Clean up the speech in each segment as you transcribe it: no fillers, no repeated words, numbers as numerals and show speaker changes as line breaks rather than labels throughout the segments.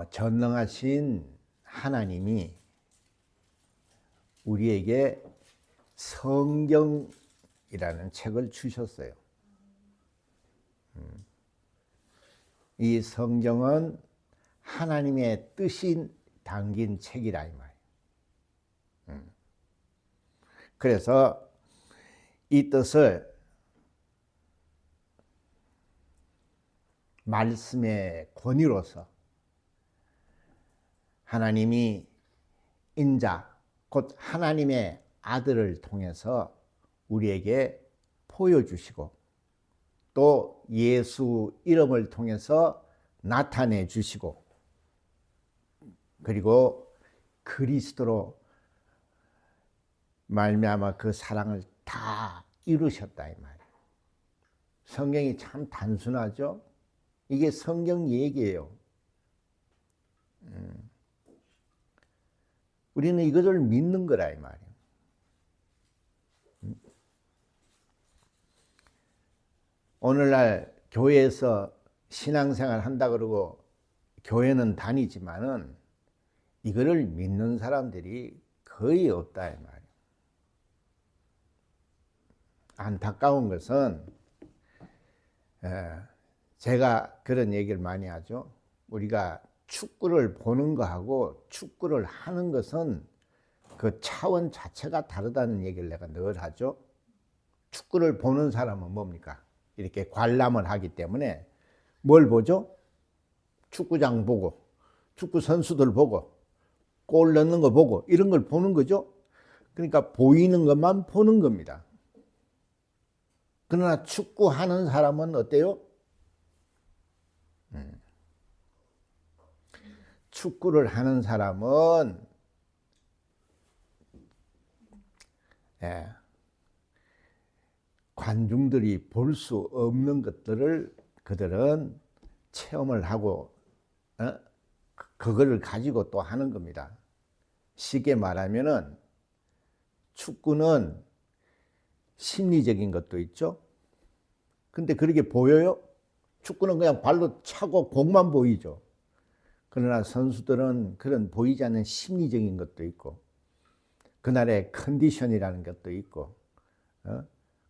전능하신 하나님이 우리에게 성경이라는 책을 주셨어요. 이 성경은 하나님의 뜻이 담긴 책이라 이 말이에요. 그래서 이 뜻을 말씀의 권위로서 하나님이 인자 곧 하나님의 아들을 통해서 우리에게 보여주시고 또 예수 이름을 통해서 나타내 주시고 그리고 그리스도로 말미암아 그 사랑을 다 이루셨다 이 말이에요. 성경이 참 단순하죠. 이게 성경 얘기예요. 우리는 이것을 믿는 거라 이 말이에요. 오늘날 교회에서 신앙생활 한다 그러고 교회는 다니지만은 이거를 믿는 사람들이 거의 없다 이 말이에요. 안타까운 것은 제가 그런 얘기를 많이 하죠. 우리가 축구를 보는 거하고 축구를 하는 것은 그 차원 자체가 다르다는 얘기를 내가 늘 하죠. 축구를 보는 사람은 뭡니까? 이렇게 관람을 하기 때문에 뭘 보죠? 축구장 보고 축구 선수들 보고 골 넣는 거 보고 이런 걸 보는 거죠. 그러니까 보이는 것만 보는 겁니다. 그러나 축구하는 사람은 어때요? 축구를 하는 사람은 관중들이 볼 수 없는 것들을 그들은 체험을 하고 그거를 가지고 또 하는 겁니다. 쉽게 말하면은 축구는 심리적인 것도 있죠. 근데 그렇게 보여요? 축구는 그냥 발로 차고 공만 보이죠. 그러나 선수들은 그런 보이지 않는 심리적인 것도 있고 그날의 컨디션이라는 것도 있고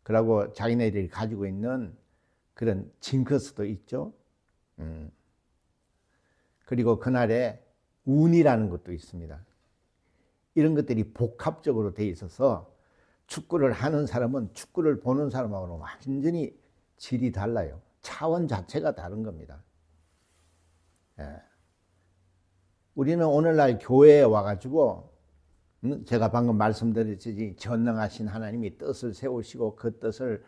그리고 자기네들이 가지고 있는 그런 징크스도 있죠. 그리고 그날의 운이라는 것도 있습니다. 이런 것들이 복합적으로 돼 있어서 축구를 하는 사람은 축구를 보는 사람하고는 완전히 질이 달라요. 차원 자체가 다른 겁니다. 우리는 오늘날 교회에 와가지고 제가 방금 말씀드렸듯이 전능하신 하나님이 뜻을 세우시고 그 뜻을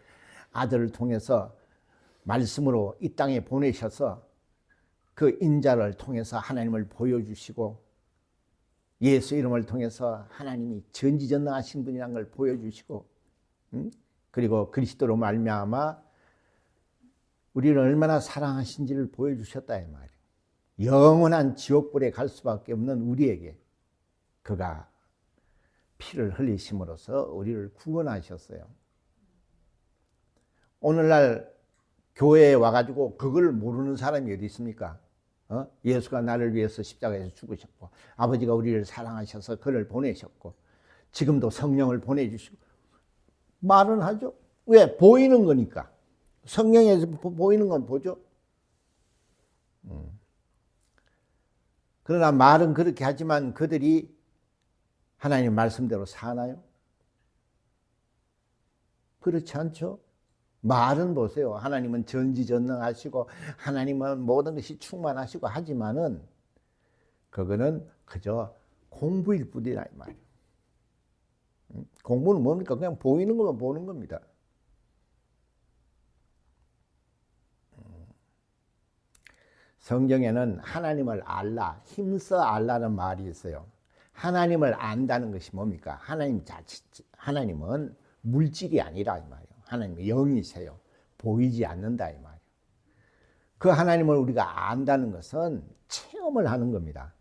아들을 통해서 말씀으로 이 땅에 보내셔서 그 인자를 통해서 하나님을 보여주시고 예수 이름을 통해서 하나님이 전지전능하신 분이라는 걸 보여주시고 그리고 그리스도로 말미암아 우리를 얼마나 사랑하신지를 보여주셨다 이 말이에요. 영원한 지옥불에 갈 수밖에 없는 우리에게 그가 피를 흘리심으로써 우리를 구원하셨어요. 오늘날 교회에 와가지고 그걸 모르는 사람이 어디 있습니까? 예수가 나를 위해서 십자가에서 죽으셨고 아버지가 우리를 사랑하셔서 그를 보내셨고 지금도 성령을 보내주시고 말은 하죠. 왜? 보이는 거니까. 성령에서 보이는 건 보죠. 그러나 말은 그렇게 하지만 그들이 하나님 말씀대로 사나요? 그렇지 않죠. 말은 보세요. 하나님은 전지전능하시고 하나님은 모든 것이 충만하시고 하지만은 그거는 그저 공부일 뿐이라 이 말이에요. 공부는 뭡니까? 그냥 보이는 것만 보는 겁니다. 성경에는 하나님을 알라, 힘써 알라는 말이 있어요. 하나님을 안다는 것이 뭡니까? 하나님은 물질이 아니라 이 말이에요. 하나님은 영이세요. 보이지 않는다 이 말이에요. 그 하나님을 우리가 안다는 것은 체험을 하는 겁니다.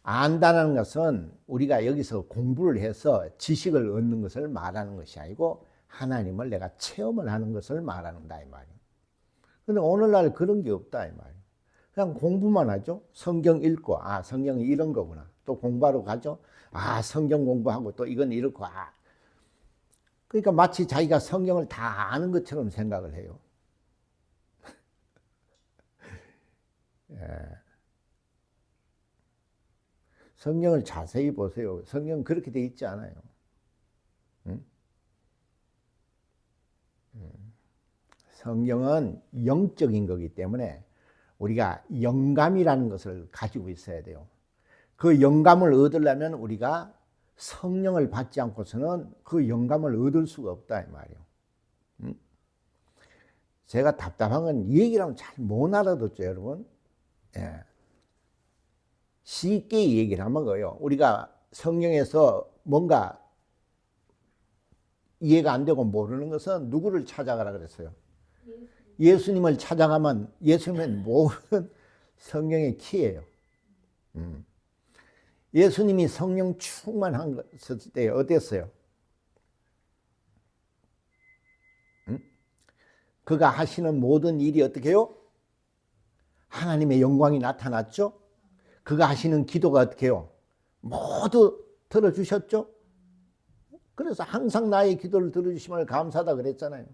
안다는 것은 우리가 여기서 공부를 해서 지식을 얻는 것을 말하는 것이 아니고 하나님을 내가 체험을 하는 것을 말한다 이 말이에요. 근데 오늘날 그런 게 없다 이 말이에요. 그냥 공부만 하죠. 성경 읽고, 아, 성경이 이런 거구나. 또 공부하러 가죠. 아, 성경 공부하고 또 이건 이렇고, 아. 그러니까 마치 자기가 성경을 다 아는 것처럼 생각을 해요. 예. 성경을 자세히 보세요. 성경 그렇게 돼 있지 않아요. 응? 성경은 영적인 거기 때문에 우리가 영감이라는 것을 가지고 있어야 돼요. 그 영감을 얻으려면 우리가 성령을 받지 않고서는 그 영감을 얻을 수가 없다 이 말이에요. 응? 제가 답답한 건 얘기를 하면 잘 못 알아듣죠, 여러분. 예. 쉽게 얘기를 하면 거예요. 우리가 성경에서 뭔가 이해가 안 되고 모르는 것은 누구를 찾아가라 그랬어요? 예수님을 찾아가면 예수님은 모든 성경의 키예요. 예수님이 성령 충만한 때 어땠어요? 그가 하시는 모든 일이 어떻게 해요? 하나님의 영광이 나타났죠? 그가 하시는 기도가 어떻게 해요? 모두 들어주셨죠? 그래서 항상 나의 기도를 들어주심을 감사하다 그랬잖아요.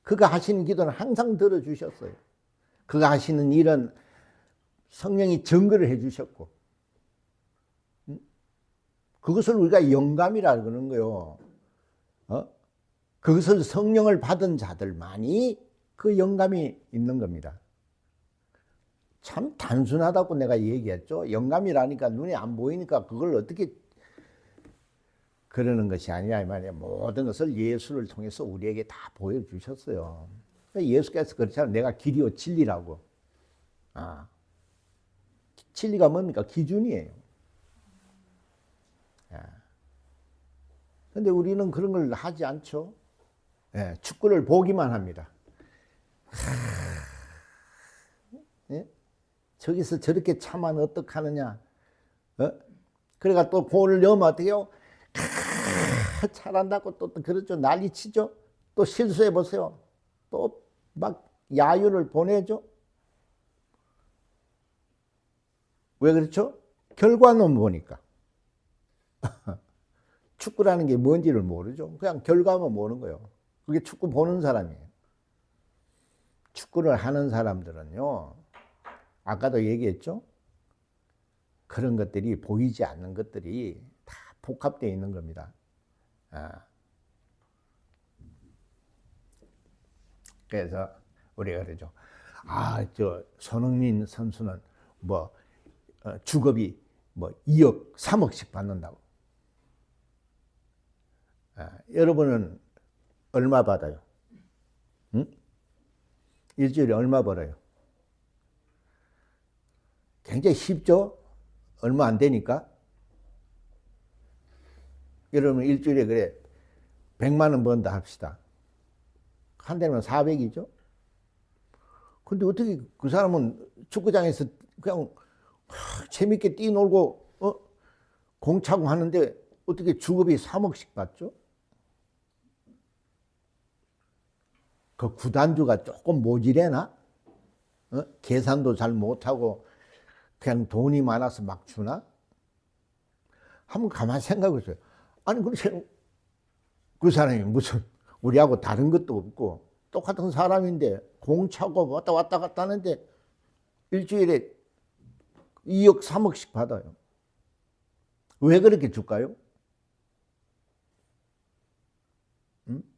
그가 하시는 기도는 항상 들어주셨어요. 그가 하시는 일은 성령이 증거를 해주셨고, 그것을 우리가 영감이라 그러는 거예요. 그것을 성령을 받은 자들만이 그 영감이 있는 겁니다. 참 단순하다고 내가 얘기했죠. 영감이라니까 눈에 안 보이니까 그걸 어떻게 그러는 것이 아니라 이 말이에요. 모든 것을 예수를 통해서 우리에게 다 보여주셨어요. 예수께서 그렇잖아요. 내가 길이요 진리라고. 아, 진리가 뭡니까? 기준이에요. 그런데 우리는 그런 걸 하지 않죠. 예, 축구를 보기만 합니다. 예? 저기서 저렇게 차면 어떡하느냐. 그래가 또 골을 넣으면 어떻게 해요? 잘한다고 또 그렇죠. 난리 치죠. 또 실수해 보세요. 또 막 야유를 보내죠. 왜 그렇죠? 결과는 보니까. 축구라는 게 뭔지를 모르죠. 그냥 결과만 보는 거예요. 그게 축구 보는 사람이에요. 축구를 하는 사람들은요, 아까도 얘기했죠? 그런 것들이 보이지 않는 것들이 다 복합되어 있는 겁니다. 그래서 우리가 그러죠. 아, 저 손흥민 선수는 뭐 주급이 뭐 2억, 3억씩 받는다고. 여러분은 얼마 받아요? 응? 일주일에 얼마 벌어요? 굉장히 쉽죠? 얼마 안 되니까. 여러분 일주일에 그래 100만 원 번다 합시다. 한 달이면 400이죠? 근데 어떻게 그 사람은 축구장에서 그냥 재밌게 뛰놀고 공 차고 하는데 어떻게 주급이 3억씩 받죠? 그 구단주가 조금 모질해나? 계산도 잘 못하고 그냥 돈이 많아서 막 주나? 한번 가만히 생각해 보세요. 아니 그렇지 그 사람이 무슨 우리하고 다른 것도 없고 똑같은 사람인데 공 차고 왔다 갔다 하는데 일주일에 2억 3억씩 받아요. 왜 그렇게 줄까요?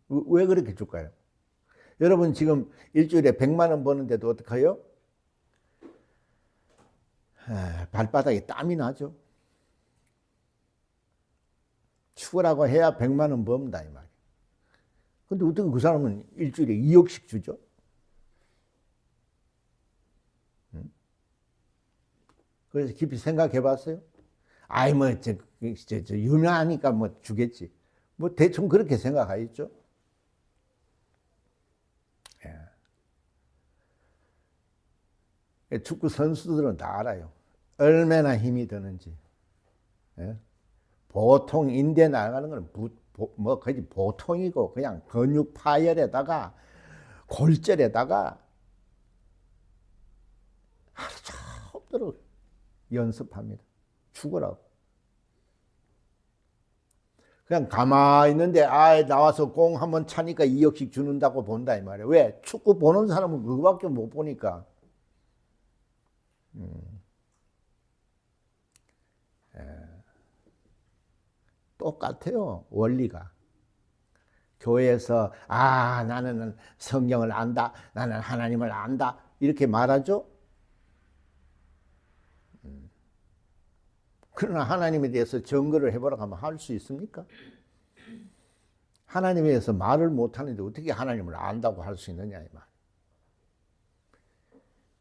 왜 그렇게 줄까요? 여러분 지금 일주일에 100만 원 버는데도 어떡해요? 발바닥에 땀이 나죠. 축구라고 해야 100만 원 번다 이 말이에요. 근데 어떻게 그 사람은 일주일에 2억씩 주죠? 그래서 깊이 생각해 봤어요? 아이 저 유명하니까 뭐 주겠지. 뭐 대충 그렇게 생각하겠죠? 예. 축구 선수들은 다 알아요. 얼마나 힘이 드는지. 예? 보통 인대 나가는 건 뭐 거의 보통이고 그냥 근육 파열에다가 골절에다가 하루 죽도록 연습합니다. 죽으라고. 그냥 가만히 있는데 나와서 공 한번 차니까 2억씩 주는다고 본다 이 말이에요. 왜? 축구 보는 사람은 그거밖에 못 보니까. 똑같아요. 원리가. 교회에서 나는 성경을 안다. 나는 하나님을 안다. 이렇게 말하죠. 그러나 하나님에 대해서 증거를 해보라고 하면 할 수 있습니까? 하나님에 대해서 말을 못하는데 어떻게 하나님을 안다고 할 수 있느냐 이 말.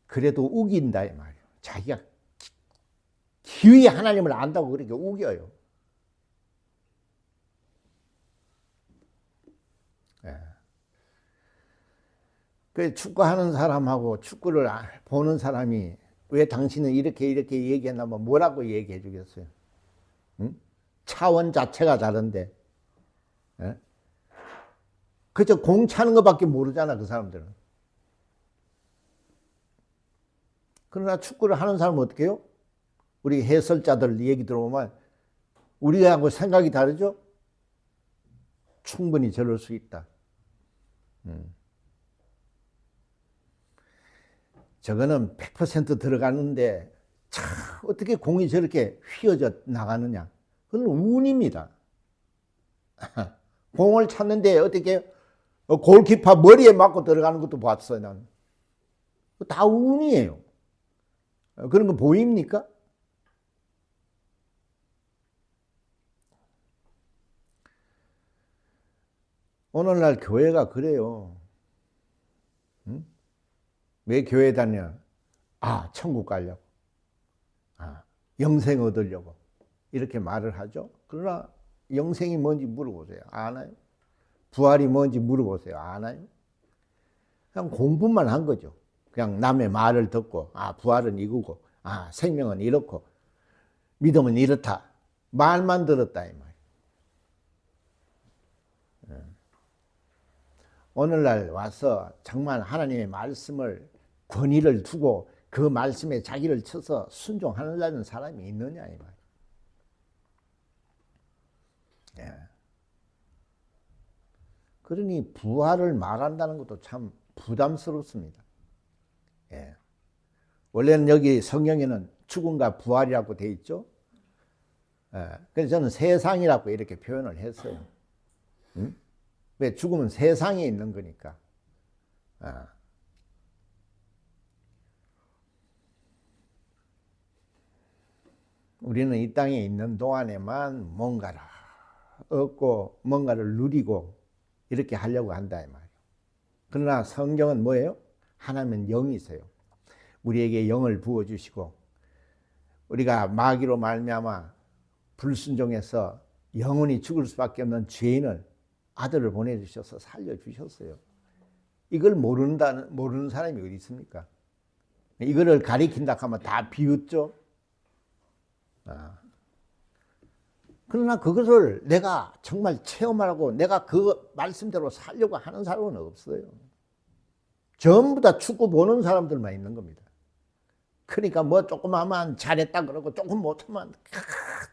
그래도 우긴다 이 말이에요. 자기가 기어이 하나님을 안다고 그렇게 우겨요. 그 축구하는 사람하고 축구를 보는 사람이 왜 당신은 이렇게 얘기했나면 뭐라고 얘기해 주겠어요? 응? 차원 자체가 다른데. 예? 그저 공 차는 것밖에 모르잖아 그 사람들은. 그러나 축구를 하는 사람은 어떻게 해요? 우리 해설자들 얘기 들어보면 우리하고 생각이 다르죠? 충분히 저럴 수 있다. 저거는 100% 들어가는데 참 어떻게 공이 저렇게 휘어져 나가느냐. 그건 운입니다. 공을 찼는데 어떻게 골키퍼 머리에 맞고 들어가는 것도 봤어요. 나는. 다 운이에요. 그런 거 보입니까? 오늘날 교회가 그래요. 응? 왜 교회 다녀? 천국 가려고. 영생 얻으려고. 이렇게 말을 하죠. 그러나 영생이 뭔지 물어보세요. 아나요? 부활이 뭔지 물어보세요. 아나요? 그냥 공부만 한 거죠. 그냥 남의 말을 듣고 부활은 이거고 생명은 이렇고 믿음은 이렇다. 말만 들었다 이 말이에요. 오늘날 와서 정말 하나님의 말씀을 권위를 두고 그 말씀에 자기를 쳐서 순종하려는 사람이 있느냐 이 말이에요. 그러니 부활을 말한다는 것도 참 부담스럽습니다. 원래는 여기 성경에는 죽음과 부활이라고 돼 있죠. 그래서 저는 세상이라고 이렇게 표현을 했어요. 왜? 죽음은 세상에 있는 거니까. 우리는 이 땅에 있는 동안에만 뭔가를 얻고 뭔가를 누리고 이렇게 하려고 한다 이 말이에요. 그러나 성경은 뭐예요? 하나님은 영이세요. 우리에게 영을 부어주시고 우리가 마귀로 말미암아 불순종해서 영원히 죽을 수밖에 없는 죄인을 아들을 보내주셔서 살려주셨어요. 이걸 모르는 사람이 어디 있습니까? 이거를 가리킨다 하면 다 비웃죠. 그러나 그것을 내가 정말 체험하라고 내가 그 말씀대로 살려고 하는 사람은 없어요. 전부 다 축구 보는 사람들만 있는 겁니다. 그러니까 뭐 조금 하면 잘했다 그러고 조금 못하면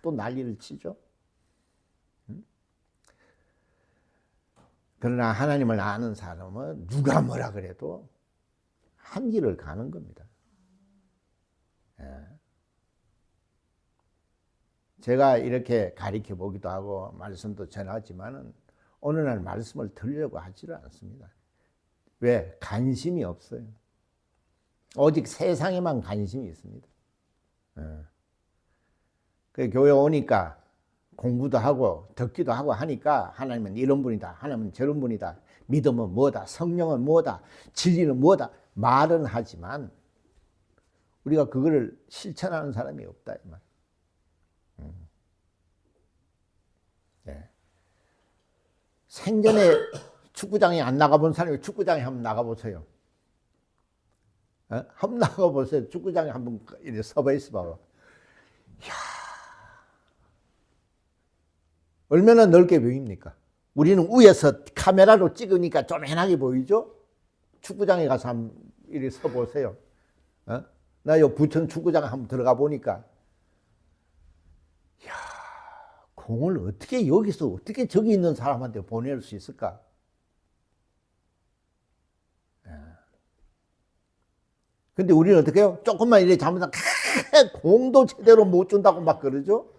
또 난리를 치죠. 그러나 하나님을 아는 사람은 누가 뭐라 그래도 한 길을 가는 겁니다. 제가 이렇게 가르쳐 보기도 하고 말씀도 전하지만은 어느 날 말씀을 들으려고 하지를 않습니다. 왜? 관심이 없어요. 오직 세상에만 관심이 있습니다. 그 교회 오니까 공부도 하고 듣기도 하고 하니까 하나님은 이런 분이다. 하나님은 저런 분이다. 믿음은 뭐다. 성령은 뭐다. 진리는 뭐다. 말은 하지만 우리가 그거를 실천하는 사람이 없다 이 말. 생전에 축구장에 안 나가본 사람이 축구장에 한번 나가보세요. 한번 나가보세요. 축구장에 한번 이렇게 서봐 있어 봐봐. 이야, 얼마나 넓게 보입니까? 우리는 위에서 카메라로 찍으니까 좀 조그만하게 보이죠? 축구장에 가서 한번 이렇게 서보세요. 나 요 부천 축구장 한번 들어가 보니까, 야, 공을 어떻게 여기서 어떻게 저기 있는 사람한테 보낼 수 있을까? 근데 우리는 어떻게 해요? 조금만 이래 잘못하면 공도 제대로 못 준다고 막 그러죠?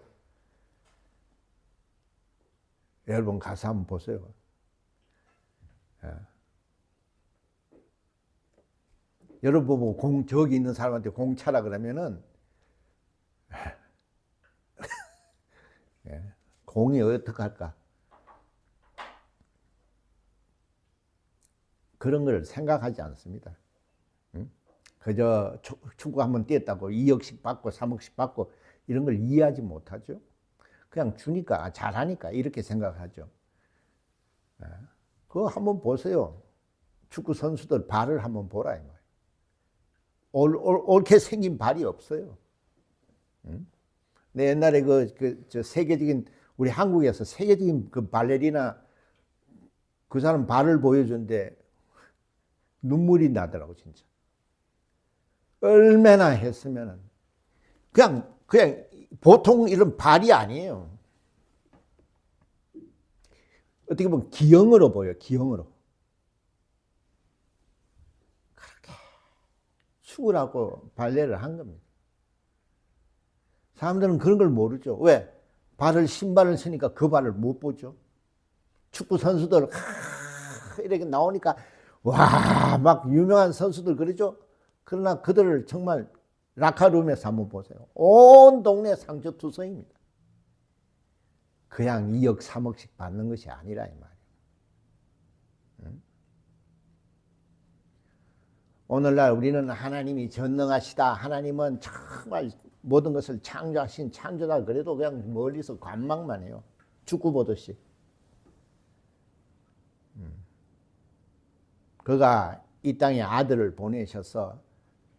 여러분 가서 한번 보세요. 여러분 보고 공 저기 있는 사람한테 공 차라 그러면은 공이 어떻게 할까? 그런 걸 생각하지 않습니다. 그저 축구 한번 뛰었다고 2억씩 받고 3억씩 받고 이런 걸 이해하지 못하죠. 그냥 주니까 잘하니까 이렇게 생각하죠. 그거 한번 보세요. 축구 선수들 발을 한번 보라 이 말이에요. 옳게 생긴 발이 없어요. 내 옛날에 저 세계적인 우리 한국에서 세계적인 그 발레리나 그 사람 발을 보여준데 눈물이 나더라고 진짜. 얼마나 했으면은 그냥 보통 이런 발이 아니에요. 어떻게 보면 기형으로 보여요. 기형으로. 그렇게 축을 하고 발레를 한 겁니다. 사람들은 그런 걸 모르죠. 왜? 신발을 신으니까 그 발을 못 보죠. 축구 선수들 이렇게 나오니까 와, 막 유명한 선수들 그러죠. 그러나 그들을 정말 라카룸에서 한번 보세요. 온 동네 상처투성입니다. 그냥 2억, 3억씩 받는 것이 아니라 이 말이에요. 오늘날 우리는 하나님이 전능하시다. 하나님은 정말 모든 것을 창조하신 창조다. 그래도 그냥 멀리서 관망만 해요. 축구 보듯이. 그가 이 땅에 아들을 보내셔서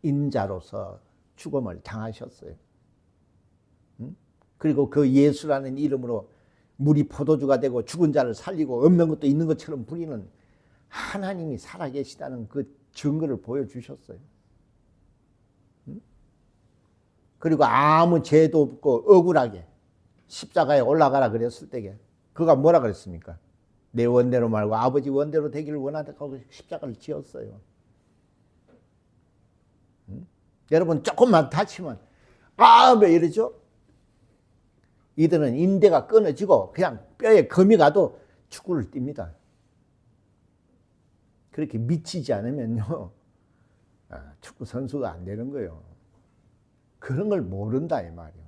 인자로서 죽음을 당하셨어요. 그리고 그 예수라는 이름으로 물이 포도주가 되고 죽은 자를 살리고 없는 것도 있는 것처럼 부리는 하나님이 살아계시다는 그 증거를 보여주셨어요. 그리고 아무 죄도 없고 억울하게 십자가에 올라가라 그랬을 때에 그가 뭐라 그랬습니까? 내 원대로 말고 아버지 원대로 되기를 원하다고 십자가를 지었어요. 여러분 조금만 다치면 왜 이러죠? 이들은 인대가 끊어지고 그냥 뼈에 금이 가도 축구를 뜁니다. 그렇게 미치지 않으면요 축구 선수가 안 되는 거예요. 그런 걸 모른다 이 말이에요.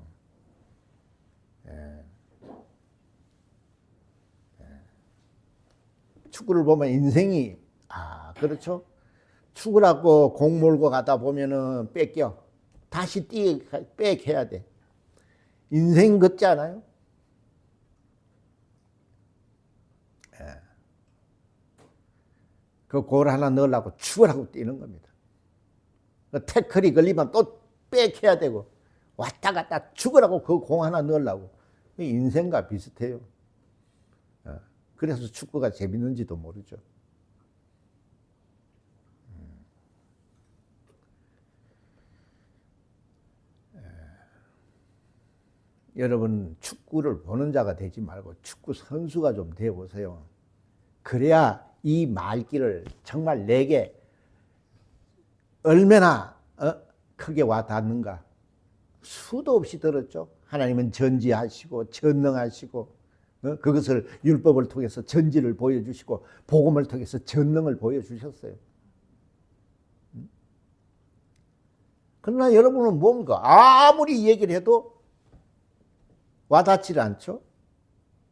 축구를 보면 인생이 그렇죠? 축구를 하고 공 몰고 가다 보면은 뺏겨. 다시 빽해야 돼. 인생 같지 않아요? 그 골 하나 넣으려고 축을 하고 뛰는 겁니다. 그 태클이 걸리면 또 빽해야 되고 왔다 갔다 축을 하고 그 공 하나 넣으려고. 인생과 비슷해요. 그래서 축구가 재밌는지도 모르죠. 여러분 축구를 보는 자가 되지 말고 축구 선수가 좀 되어보세요. 그래야 이 말귀를 정말 내게 얼마나 크게 와닿는가. 수도 없이 들었죠. 하나님은 전지하시고 전능하시고 그것을 율법을 통해서 전지를 보여주시고 복음을 통해서 전능을 보여주셨어요. 그러나 여러분은 뭡니까? 아무리 얘기를 해도 와닿지 않죠?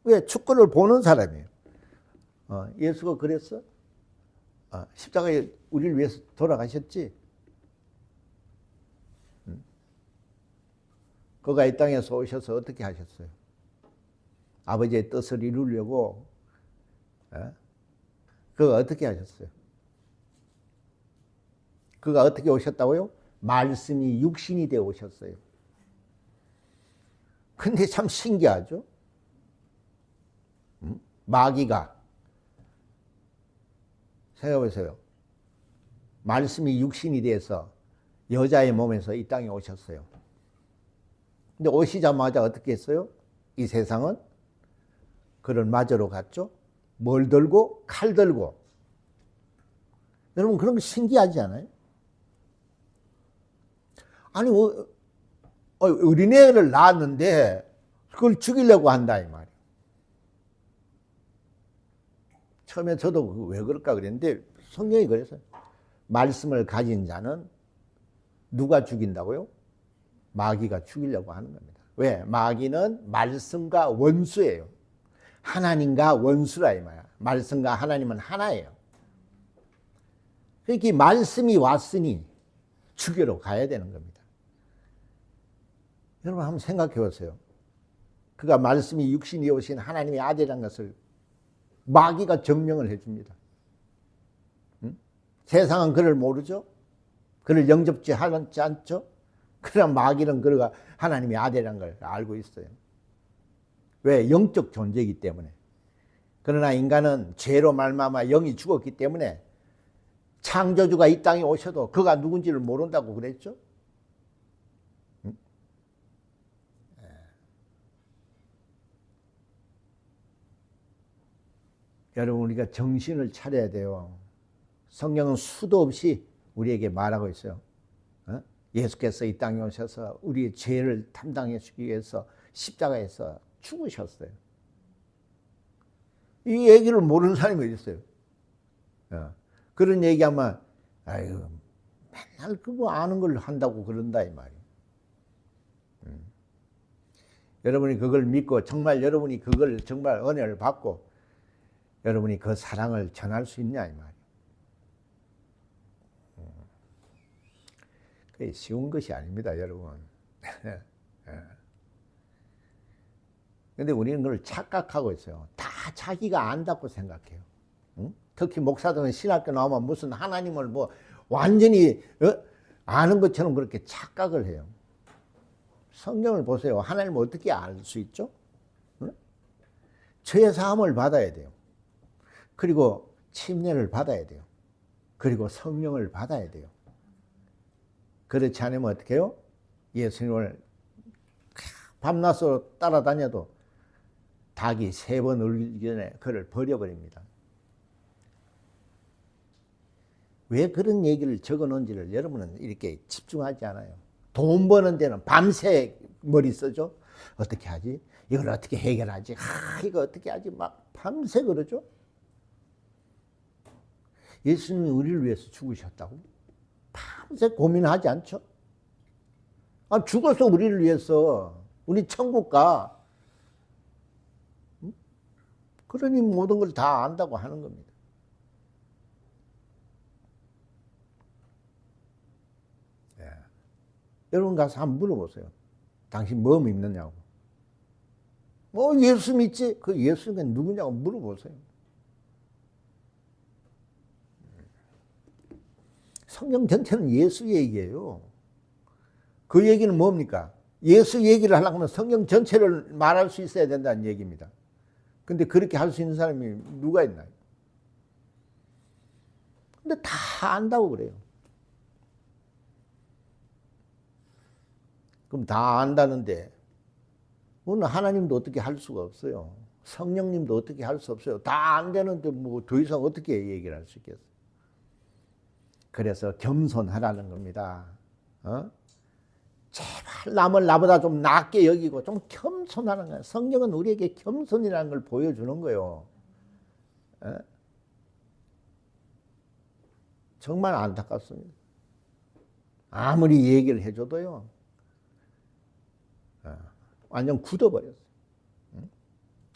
왜? 축구를 보는 사람이에요. 예수가 그랬어? 십자가에 우리를 위해서 돌아가셨지? 그가 이 땅에서 오셔서 어떻게 하셨어요? 아버지의 뜻을 이루려고 그가 어떻게 하셨어요? 그가 어떻게 오셨다고요? 말씀이 육신이 되어 오셨어요. 근데 참 신기하죠? 마귀가 생각해보세요. 말씀이 육신이 돼서 여자의 몸에서 이 땅에 오셨어요. 근데 오시자마자 어떻게 했어요? 이 세상은 그를 맞으러 갔죠. 뭘 들고? 칼 들고. 여러분 그런 거 신기하지 않아요? 아니 어린애를 낳았는데 그걸 죽이려고 한다 이 말이에요. 처음에 저도 왜 그럴까 그랬는데 성경이 그래서 말씀을 가진 자는 누가 죽인다고요? 마귀가 죽이려고 하는 겁니다. 왜? 마귀는 말씀과 원수예요. 하나님과 원수라 이 말이야. 말씀과 하나님은 하나예요. 그러니까 말씀이 왔으니 죽이러 가야 되는 겁니다. 여러분 한번 생각해 보세요. 그가 말씀이 육신이 오신 하나님의 아들이라는 것을 마귀가 증명을 해줍니다. 응? 세상은 그를 모르죠? 그를 영접지 하지 않죠? 그러나 마귀는 그가 하나님의 아들이라는 걸 알고 있어요. 왜? 영적 존재이기 때문에. 그러나 인간은 죄로 말미암아 영이 죽었기 때문에 창조주가 이 땅에 오셔도 그가 누군지를 모른다고 그랬죠? 응? 여러분 우리가 정신을 차려야 돼요. 성경은 수도 없이 우리에게 말하고 있어요. 예수께서 이 땅에 오셔서 우리의 죄를 담당해 주기 위해서 십자가에서 죽으셨어요. 이 얘기를 모르는 사람이 어디 있어요? 그런 얘기하면 아유 맨날 그 뭐 아는 걸 한다고 그런다 이 말이에요. 여러분이 그걸 믿고 정말 여러분이 그걸 정말 은혜를 받고 여러분이 그 사랑을 전할 수 있냐 이 말이에요. 그게 쉬운 것이 아닙니다, 여러분. 근데 우리는 그걸 착각하고 있어요. 다 자기가 안다고 생각해요. 응? 특히 목사들은 신학교 나오면 무슨 하나님을 뭐 완전히 아는 것처럼 그렇게 착각을 해요. 성경을 보세요. 하나님을 어떻게 알 수 있죠? 응? 죄 사함을 받아야 돼요. 그리고 침례를 받아야 돼요. 그리고 성령을 받아야 돼요. 그렇지 않으면 어떻게 해요? 예수님을 밤낮으로 따라다녀도 닭이 3번 울기 전에 그를 버려버립니다. 왜 그런 얘기를 적어놓은지를 여러분은 이렇게 집중하지 않아요. 돈 버는 데는 밤새 머리 쓰죠. 어떻게 하지? 이걸 어떻게 해결하지? 이거 어떻게 하지? 막 밤새 그러죠. 예수님이 우리를 위해서 죽으셨다고? 밤새 고민하지 않죠? 죽어서 우리를 위해서 우리 천국 가. 그러니 모든 걸 다 안다고 하는 겁니다. 예. 여러분 가서 한번 물어보세요. 당신 뭐 믿느냐고. 예수 믿지? 그 예수가 누구냐고 물어보세요. 성경 전체는 예수 얘기예요. 그 얘기는 뭡니까? 예수 얘기를 하려고 하면 성경 전체를 말할 수 있어야 된다는 얘기입니다. 근데 그렇게 할 수 있는 사람이 누가 있나요? 근데 다 안다고 그래요. 그럼 다 안다는데 오늘 하나님도 어떻게 할 수가 없어요. 성령님도 어떻게 할 수 없어요. 다 안 되는데 뭐 더 이상 어떻게 얘기를 할 수 있겠어요. 그래서 겸손하라는 겁니다. 제발 남을 나보다 좀 낮게 여기고 좀 겸손하는 거예요. 성경은 우리에게 겸손이라는 걸 보여주는 거예요. 정말 안타깝습니다. 아무리 얘기를 해줘도요. 완전 굳어버렸어요.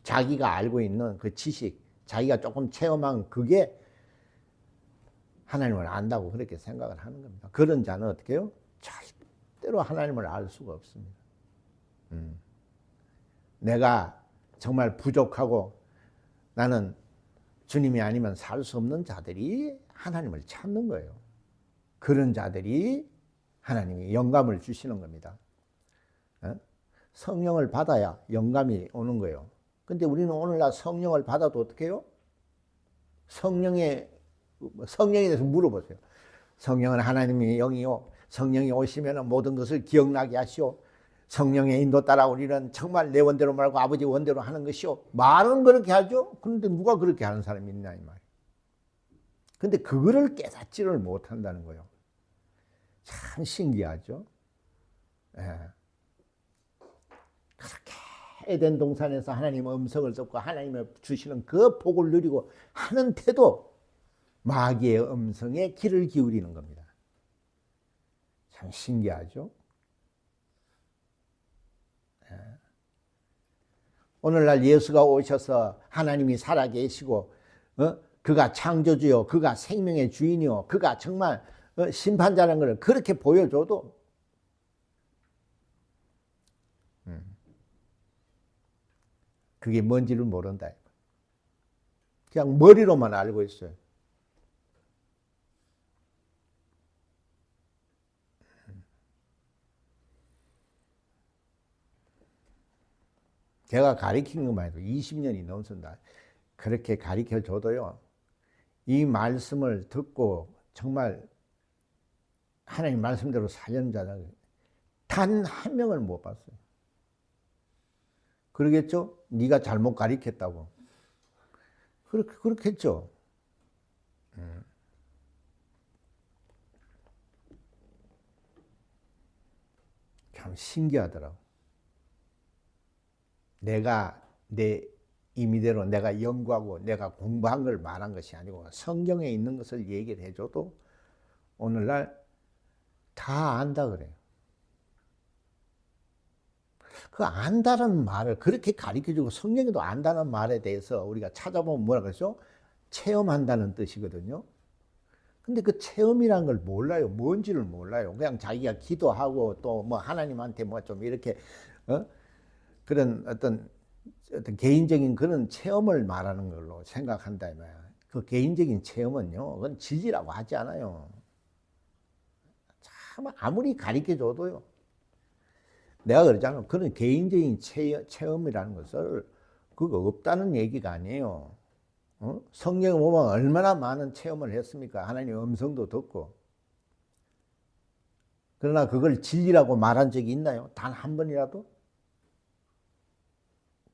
자기가 알고 있는 그 지식, 자기가 조금 체험한 그게 하나님을 안다고 그렇게 생각을 하는 겁니다. 그런 자는 어떻게 해요? 절대로 하나님을 알 수가 없습니다. 내가 정말 부족하고 나는 주님이 아니면 살 수 없는 자들이 하나님을 찾는 거예요. 그런 자들이 하나님이 영감을 주시는 겁니다. 성령을 받아야 영감이 오는 거예요. 근데 우리는 오늘날 성령을 받아도 어떻게 해요? 성령에 대해서 물어보세요. 성령은 하나님의 영이요. 성령이 오시면 모든 것을 기억나게 하시오. 성령의 인도 따라 우리는 정말 내 원대로 말고 아버지 원대로 하는 것이오. 말은 그렇게 하죠. 그런데 누가 그렇게 하는 사람이 있냐 이 말이에요. 근데 그거를 깨닫지를 못한다는 거예요. 참 신기하죠. 예. 그렇게 에덴 동산에서 하나님의 음성을 듣고 하나님의 주시는 그 복을 누리고 하는데도 마귀의 음성에 귀를 기울이는 겁니다. 참 신기하죠. 예. 오늘날 예수가 오셔서 하나님이 살아계시고 그가 창조주요 그가 생명의 주인이요 그가 정말 심판자라는 것을 그렇게 보여줘도 그게 뭔지를 모른다. 그냥 머리로만 알고 있어요. 제가 가르친 것만 해도 20년이 넘습니다. 그렇게 가르쳐 줘도요. 이 말씀을 듣고 정말 하나님 말씀대로 살려는 자는 단 한 명을 못 봤어요. 그러겠죠? 네가 잘못 가르쳤다고. 그렇겠죠. 참 신기하더라고. 내가 내 임의대로 내가 연구하고 내가 공부한 걸 말한 것이 아니고 성경에 있는 것을 얘기를 해줘도 오늘날 다 안다 그래요. 그 안다는 말을 그렇게 가르쳐주고 성경에도 안다는 말에 대해서 우리가 찾아보면 뭐라 그러죠? 체험한다는 뜻이거든요. 근데 그 체험이란 걸 몰라요. 뭔지를 몰라요. 그냥 자기가 기도하고 또 뭐 하나님한테 뭐 좀 이렇게 그런 어떤 개인적인 그런 체험을 말하는 걸로 생각한다. 그 개인적인 체험은요, 그건 진리라고 하지 않아요. 참 아무리 가르쳐줘도요. 내가 그러잖아. 그런 개인적인 체험이라는 것을 그거 없다는 얘기가 아니에요. 성경에 보면 얼마나 많은 체험을 했습니까? 하나님의 음성도 듣고. 그러나 그걸 진리라고 말한 적이 있나요? 단 한 번이라도?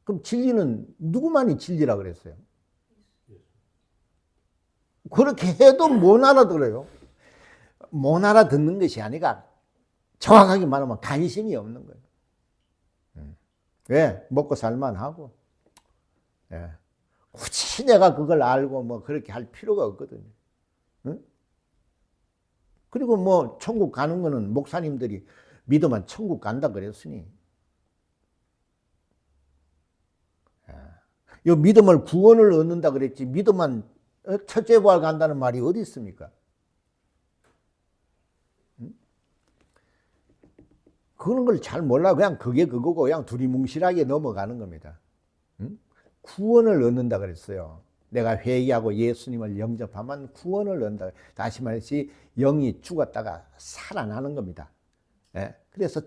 그럼 진리는 누구만이 진리라 그랬어요? 그렇게 해도 못 알아들어요. 못 알아듣는 것이 아니라 정확하게 말하면 관심이 없는 거예요. 왜? 먹고 살만하고. 예. 굳이 내가 그걸 알고 뭐 그렇게 할 필요가 없거든요. 응? 그리고 뭐 천국 가는 거는 목사님들이 믿으면 천국 간다 그랬으니. 이 믿음을 구원을 얻는다 그랬지 믿으면 첫째 부활 간다는 말이 어디 있습니까? 그런 걸 잘 몰라. 그냥 그게 그거고 그냥 두리뭉실하게 넘어가는 겁니다. 구원을 얻는다 그랬어요. 내가 회개하고 예수님을 영접하면 구원을 얻는다. 다시 말해서 영이 죽었다가 살아나는 겁니다. 그래서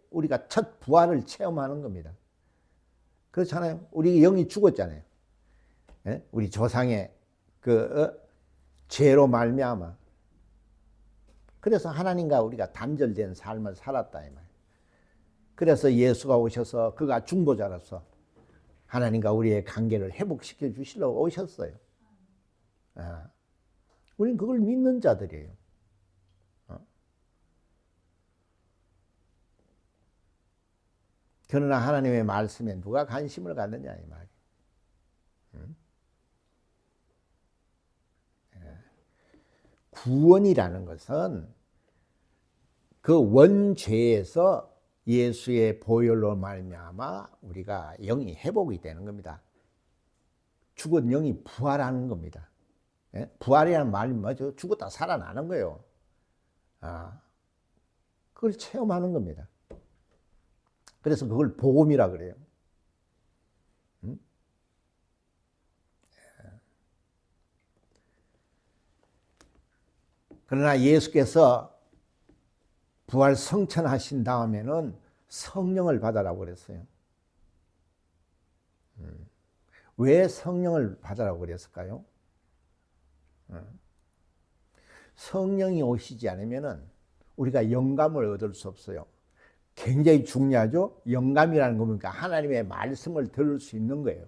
우리가 첫 부활을 체험하는 겁니다. 그렇잖아요. 우리 영이 죽었잖아요. 우리 조상의 죄로 말미암아. 그래서 하나님과 우리가 단절된 삶을 살았다 이 말. 그래서 예수가 오셔서 그가 중보자로서 하나님과 우리의 관계를 회복시켜 주시려고 오셨어요. 우리는 그걸 믿는 자들이에요. 그러나 하나님의 말씀에 누가 관심을 갖느냐 이 말이에요. 구원이라는 것은 그 원죄에서 예수의 보혈로 말미암아 우리가 영이 회복이 되는 겁니다. 죽은 영이 부활하는 겁니다. 부활이라는 말이 뭐죠? 죽었다 살아나는 거예요. 그걸 체험하는 겁니다. 그래서 그걸 복음이라 그래요. 그러나 예수께서 부활 성천하신 다음에는 성령을 받으라고 그랬어요. 왜 성령을 받으라고 그랬을까요? 성령이 오시지 않으면 우리가 영감을 얻을 수 없어요. 굉장히 중요하죠. 영감이라는 거 보니까 하나님의 말씀을 들을 수 있는 거예요.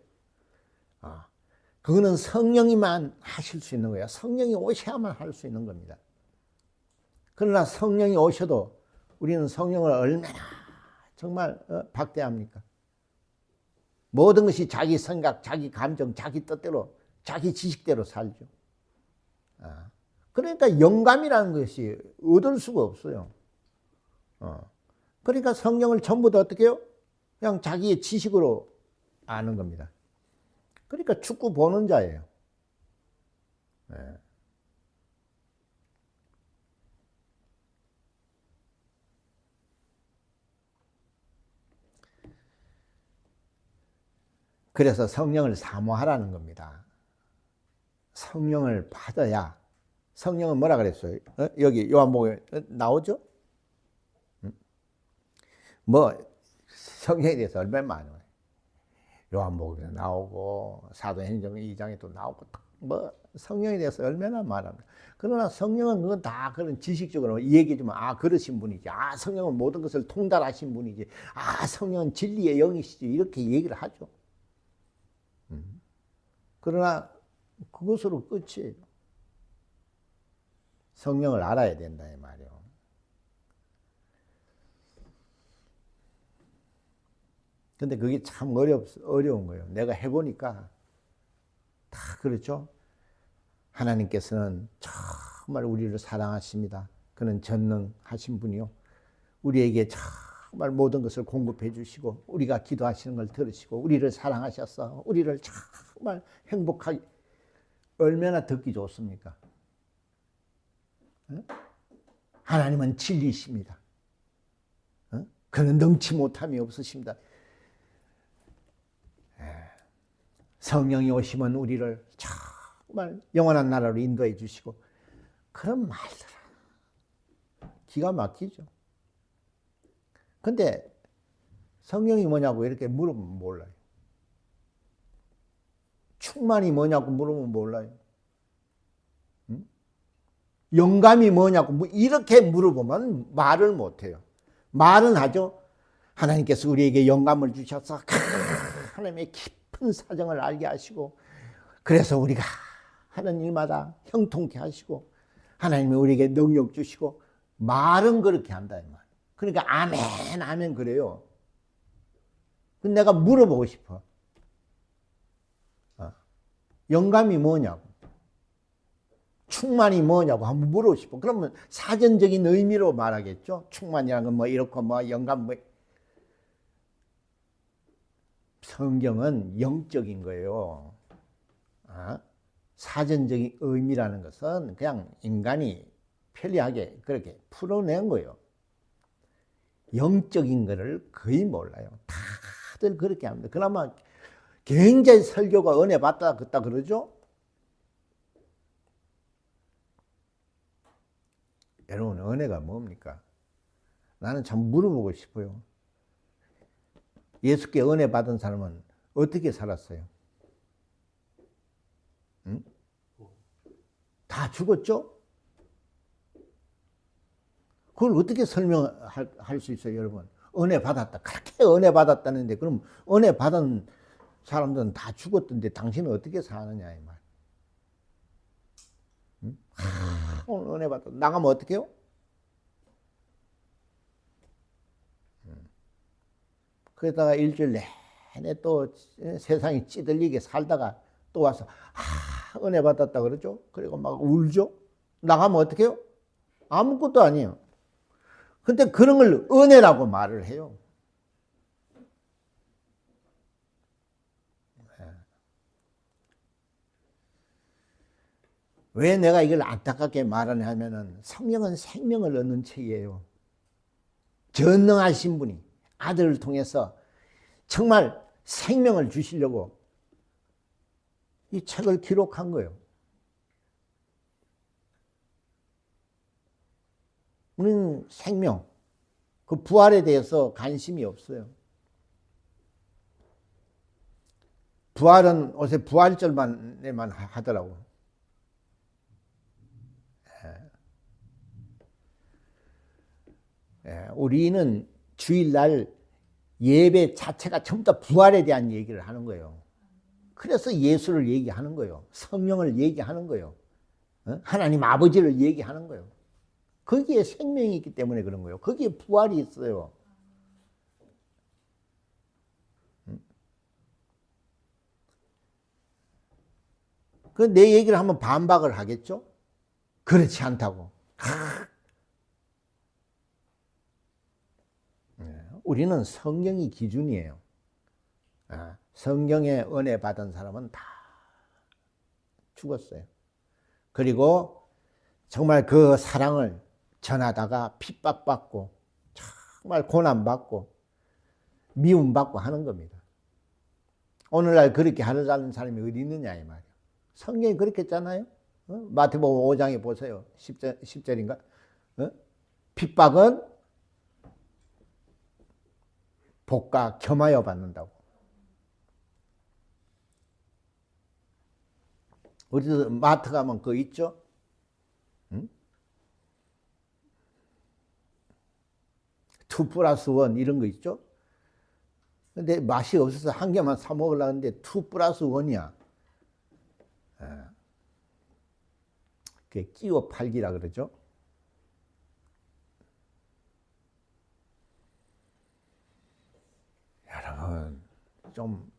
그거는 성령이만 하실 수 있는 거예요. 성령이 오셔야만 할 수 있는 겁니다. 그러나 성령이 오셔도 우리는 성령을 얼마나 정말 박대합니까? 모든 것이 자기 생각, 자기 감정, 자기 뜻대로, 자기 지식대로 살죠. 그러니까 영감이라는 것이 얻을 수가 없어요. 그러니까 성령을 전부 다 어떻게 해요? 그냥 자기의 지식으로 아는 겁니다. 그러니까 축구 보는 자예요. 그래서 성령을 사모하라는 겁니다. 성령을 받아야. 성령은 뭐라 그랬어요? 여기 요한복음에 나오죠? 뭐 성령에 대해서 얼마나 많아요. 요한복음에 나오고 사도행전 2장에 또 나오고 뭐 성령에 대해서 얼마나 말합니다. 그러나 성령은 그건 다 그런 지식적으로 얘기지만 그러신 분이지. 성령은 모든 것을 통달하신 분이지. 성령은 진리의 영이시지. 이렇게 얘기를 하죠. 그러나 그것으로 끝이에요. 성령을 알아야 된다 이 말이에요. 근데 그게 참 어려운 거예요. 내가 해보니까 다 그렇죠. 하나님께서는 정말 우리를 사랑하십니다. 그는 전능하신 분이요. 우리에게 정말 모든 것을 공급해 주시고 우리가 기도하시는 걸 들으시고 우리를 사랑하셔서 우리를 정말 행복하게 얼마나 듣기 좋습니까? 하나님은 진리십니다. 그는 능치 못함이 없으십니다. 성령이 오시면 우리를 정말 영원한 나라로 인도해 주시고 그런 말들 기가 막히죠. 근데 성령이 뭐냐고 이렇게 물으면 몰라요. 충만이 뭐냐고 물으면 몰라요. 영감이 뭐냐고 이렇게 물어보면 말을 못해요. 말은 하죠. 하나님께서 우리에게 영감을 주셔서 하나님의 깊은 사정을 알게 하시고 그래서 우리가 하는 일마다 형통케 하시고 하나님이 우리에게 능력 주시고 말은 그렇게 한다 이 말. 그러니까 아멘 아멘 그래요. 근데 내가 물어보고 싶어. 영감이 뭐냐고 충만이 뭐냐고 한번 물어보고 싶어. 그러면 사전적인 의미로 말하겠죠. 충만이라는 건 뭐 이렇고 뭐 영감 뭐. 성경은 영적인 거예요. 사전적인 의미라는 것은 그냥 인간이 편리하게 그렇게 풀어낸 거예요. 영적인 거를 거의 몰라요. 다들 그렇게 합니다. 그나마 굉장히 설교가 은혜 받다 그러죠. 여러분 은혜가 뭡니까? 나는 참 물어보고 싶어요. 예수께 은혜 받은 사람은 어떻게 살았어요? 응? 다 죽었죠? 그걸 어떻게 설명할 수 있어요, 여러분? 은혜 받았다. 그렇게 은혜 받았다는데 그럼 은혜 받은 사람들은 다 죽었던데 당신은 어떻게 사느냐 이 말. 응? 오늘 은혜 받았다. 나가면 어떻게 해요? 그러다가 일주일 내내 또 세상이 찌들리게 살다가 또 와서 은혜 받았다 그러죠. 그리고 막 울죠. 나가면 어떻게 해요? 아무것도 아니에요. 근데 그런 걸 은혜라고 말을 해요. 왜 내가 이걸 안타깝게 말하냐 하면은 성령은 생명을 얻는 책이에요. 전능하신 분이 아들을 통해서 정말 생명을 주시려고 이 책을 기록한 거예요. 우리는 생명, 그 부활에 대해서 관심이 없어요. 부활은 요새 부활절만에만 하더라고. 우리는 주일날 예배 자체가 전부 다 부활에 대한 얘기를 하는 거예요. 그래서 예수를 얘기하는 거예요. 성령을 얘기하는 거예요. 하나님 아버지를 얘기하는 거예요. 거기에 생명이 있기 때문에 그런 거예요. 거기에 부활이 있어요. 그 내 얘기를 하면 반박을 하겠죠? 그렇지 않다고. 우리는 성경이 기준이에요. 성경의 은혜 받은 사람은 다 죽었어요. 그리고 정말 그 사랑을 전하다가 핍박받고 정말 고난받고 미움받고 하는 겁니다. 오늘날 그렇게 하는 사람이 어디 있느냐 이 말이에요. 성경이 그렇게 했잖아요. 마태복음 5장에 보세요. 10절인가? 핍박은 복과 겸하여 받는다고. 우리도 마트 가면 그거 있죠? 응? 2+1 이런 거 있죠? 근데 맛이 없어서 한 개만 사 먹으려고 하는데 2+1이야. 그게 끼워 팔기라 그러죠. 여러분, 좀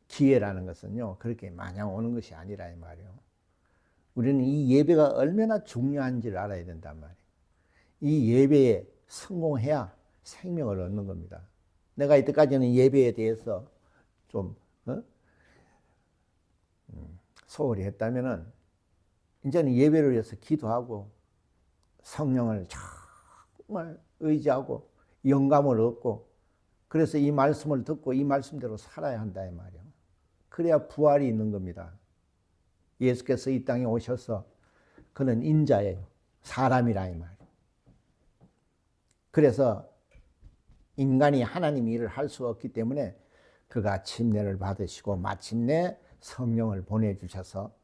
기회라는 것은요, 그렇게 마냥 오는 것이 아니라 이 말이에요. 우리는 이 예배가 얼마나 중요한지를 알아야 된단 말이에요. 이 예배에 성공해야 생명을 얻는 겁니다. 내가 이때까지는 예배에 대해서 좀 소홀히 했다면은 이제는 예배를 위해서 기도하고 성령을 정말 의지하고 영감을 얻고 그래서 이 말씀을 듣고 이 말씀대로 살아야 한다 이 말이에요. 그래야 부활이 있는 겁니다. 예수께서 이 땅에 오셔서 그는 인자예요. 사람이라 이 말이에요. 그래서 인간이 하나님 일을 할 수 없기 때문에 그가 침례를 받으시고 마침내 성령을 보내주셔서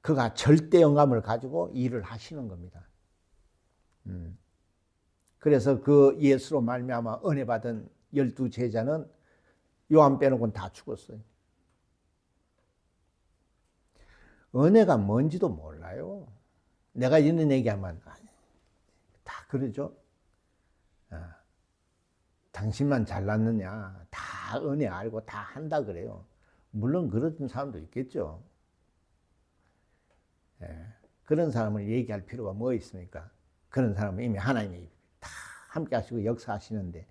그가 절대 영감을 가지고 일을 하시는 겁니다. 그래서 그 예수로 말미암아 은혜 받은 12 제자는 요한 빼놓고는 다 죽었어요. 은혜가 뭔지도 몰라요. 내가 이런 얘기하면 다 그러죠. 당신만 잘났느냐, 다 은혜 알고 다 한다 그래요. 물론 그런 사람도 있겠죠. 그런 사람을 얘기할 필요가 뭐 있습니까? 그런 사람은 이미 하나님이 다 함께 하시고 역사하시는데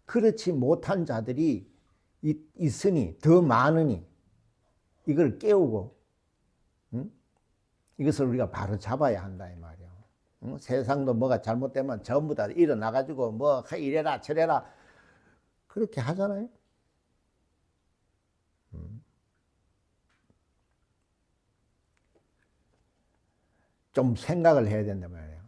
그렇지 못한 자들이 있으니 더 많으니 이걸 깨우고 이것을 우리가 바로 잡아야 한다 이 말이에요. 세상도 뭐가 잘못되면 전부 다 일어나가지고 뭐 이래라 저래라 그렇게 하잖아요. 좀 생각을 해야 된단 말이에요.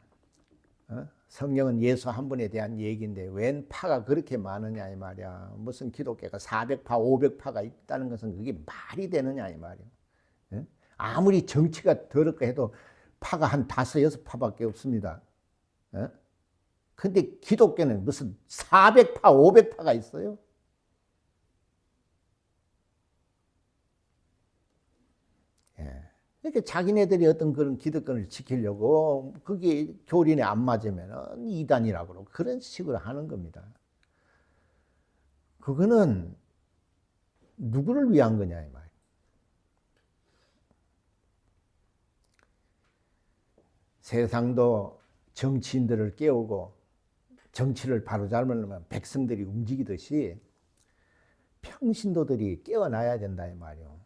성경은 예수 한 분에 대한 얘기인데 웬 파가 그렇게 많으냐 이 말이야. 무슨 기독교가 400파, 500파가 있다는 것은 그게 말이 되느냐 이 말이에요. 아무리 정치가 더럽게 해도 파가 한 5, 6파밖에 없습니다. 근데 기독교는 무슨 400파, 500파가 있어요? 이렇게 자기네들이 어떤 그런 기득권을 지키려고 그게 교린에 안 맞으면 이단이라고 그러고 그런 식으로 하는 겁니다. 그거는 누구를 위한 거냐 이 말이에요. 세상도 정치인들을 깨우고 정치를 바로잡으려면 백성들이 움직이듯이 평신도들이 깨어나야 된다 이 말이에요.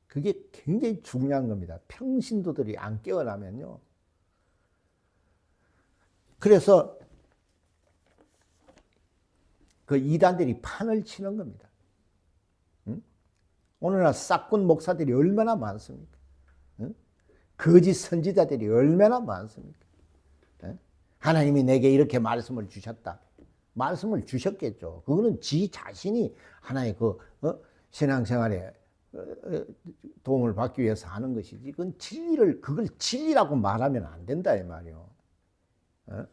그게 굉장히 중요한 겁니다. 평신도들이 안 깨어나면요. 그래서 그 이단들이 판을 치는 겁니다. 오늘날 싹군 목사들이 얼마나 많습니까? 거짓 선지자들이 얼마나 많습니까? 하나님이 내게 이렇게 말씀을 주셨다. 말씀을 주셨겠죠. 그거는 지 자신이 하나의 그 신앙생활에 도움을 받기 위해서 하는 것이지. 그건 진리를, 그걸 진리라고 말하면 안 된다, 이 말이요. 어?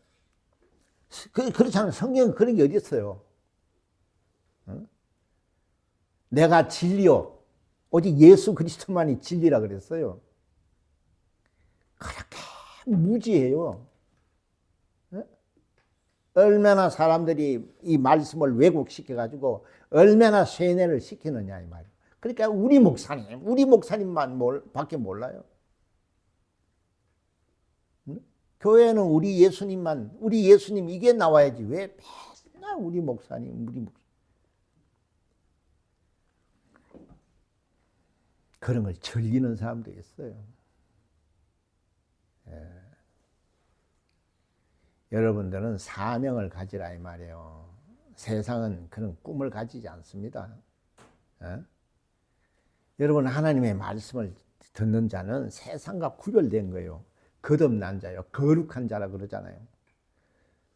그렇잖아요. 성경에 그런 게 어디 있어요? 어? 내가 진리요. 오직 예수 그리스도만이 진리라 그랬어요. 그렇게 무지해요. 어? 얼마나 사람들이 이 말씀을 왜곡시켜가지고 얼마나 쇠뇌를 시키느냐, 이 말이에요. 그러니까 우리 목사님만 밖에 몰라요. 교회는 우리 예수님 이게 나와야지. 왜 맨날 우리 목사님. 그런 걸 즐기는 사람도 있어요. 예. 여러분들은 사명을 가지라 이 말이에요. 세상은 그런 꿈을 가지지 않습니다. 예? 여러분 하나님의 말씀을 듣는 자는 세상과 구별된 거예요. 거듭난 자요. 거룩한 자라 그러잖아요.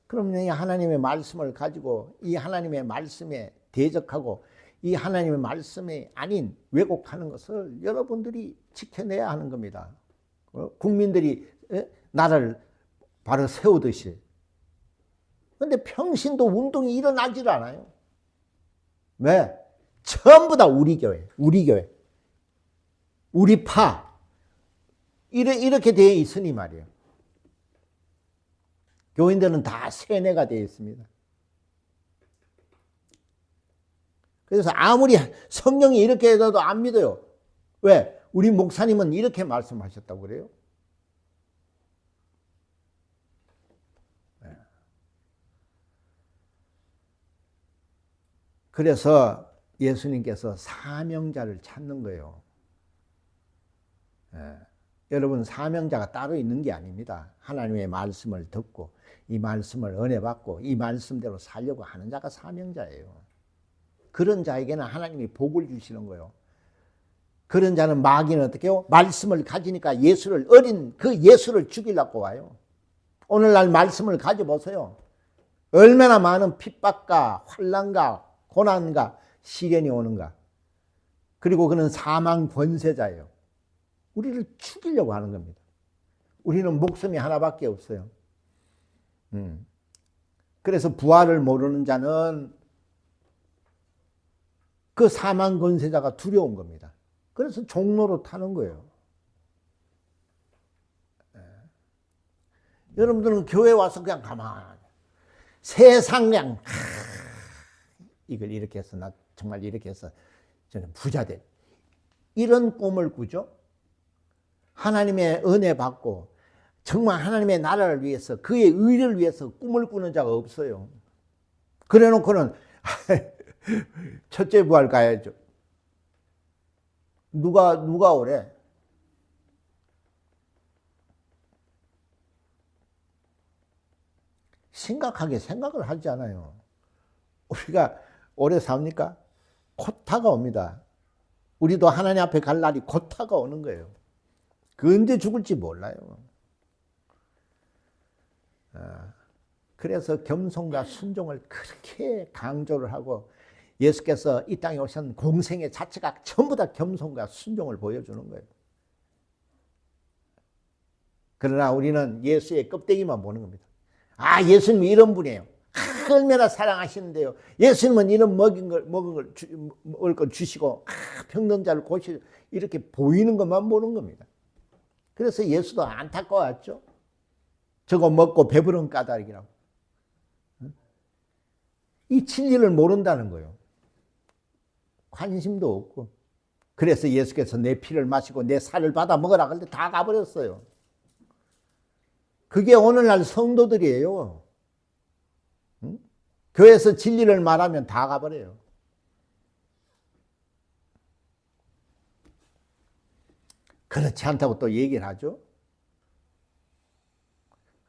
그러면 이 하나님의 말씀을 가지고 이 하나님의 말씀에 대적하고 이 하나님의 말씀이 아닌 왜곡하는 것을 여러분들이 지켜내야 하는 겁니다. 국민들이 나라를 바로 세우듯이. 그런데 평신도 운동이 일어나질 않아요. 왜? 전부 다 우리 교회, 우리 파 이렇게 되어 있으니 말이에요. 교인들은 다 세뇌가 되어 있습니다. 그래서 아무리 성령이 이렇게 해도 안 믿어요. 왜? 우리 목사님은 이렇게 말씀하셨다고 그래요. 그래서 예수님께서 사명자를 찾는 거예요. 여러분 사명자가 따로 있는 게 아닙니다. 하나님의 말씀을 듣고 이 말씀을 은혜 받고 이 말씀대로 살려고 하는 자가 사명자예요. 그런 자에게는 하나님이 복을 주시는 거예요. 그런 자는 마귀는 어떻게 해요? 말씀을 가지니까 어린 그 예수를 죽이려고 와요. 오늘날 말씀을 가져보세요. 얼마나 많은 핍박과 환난과 고난과 시련이 오는가. 그리고 그는 사망 권세자예요. 우리를 죽이려고 하는 겁니다. 우리는 목숨이 하나밖에 없어요. 그래서 부활을 모르는 자는 그 사망 권세자가 두려운 겁니다. 그래서 종로로 타는 거예요. 여러분들은 교회 와서 그냥 가만히 세상 그냥 이걸 이렇게 해서 나 정말 이렇게 해서 저는 부자 돼. 이런 꿈을 꾸죠. 하나님의 은혜 받고 정말 하나님의 나라를 위해서 그의 의를 위해서 꿈을 꾸는 자가 없어요. 그래 놓고는 첫째 부활 가야죠. 누가 오래? 심각하게 생각을 하지 않아요. 우리가 오래 삽니까? 곧 다가옵니다. 우리도 하나님 앞에 갈 날이 곧 다가오는 거예요. 그 언제 죽을지 몰라요. 그래서 겸손과 순종을 그렇게 강조를 하고 예수께서 이 땅에 오신 공생의 자체가 전부 다 겸손과 순종을 보여주는 거예요. 그러나 우리는 예수의 껍데기만 보는 겁니다. 아, 예수님이 이런 분이에요. 얼마나 사랑하시는데요. 예수님은 이런 먹을 걸 주시고 병든자를 고치고 이렇게 보이는 것만 보는 겁니다. 그래서 예수도 안타까웠죠. 저거 먹고 배부른 까닭이라고. 이 진리를 모른다는 거예요. 관심도 없고. 그래서 예수께서 내 피를 마시고 내 살을 받아 먹으라 그럴 때 다 가버렸어요. 그게 오늘날 성도들이에요. 응? 교회에서 진리를 말하면 다 가버려요. 그렇지 않다고 또 얘기를 하죠.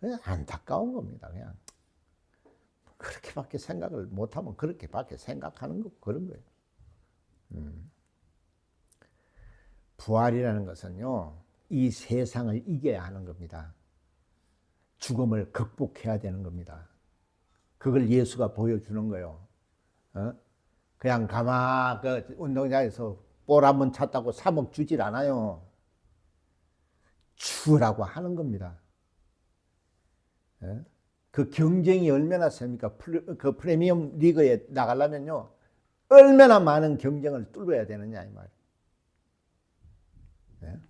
그냥 안타까운 겁니다. 그냥 그렇게밖에 생각을 못하면 그렇게밖에 생각하는 거 그런 거예요. 부활이라는 것은요, 이 세상을 이겨야 하는 겁니다. 죽음을 극복해야 되는 겁니다. 그걸 예수가 보여주는 거예요. 그냥 그 운동장에서 볼 한번 찼다고 3억 주질 않아요. 주라고 하는 겁니다. 예? 그 경쟁이 얼마나 셉니까? 그 프리미엄 리그에 나가려면요, 얼마나 많은 경쟁을 뚫어야 되느냐 이 말이에요. 예?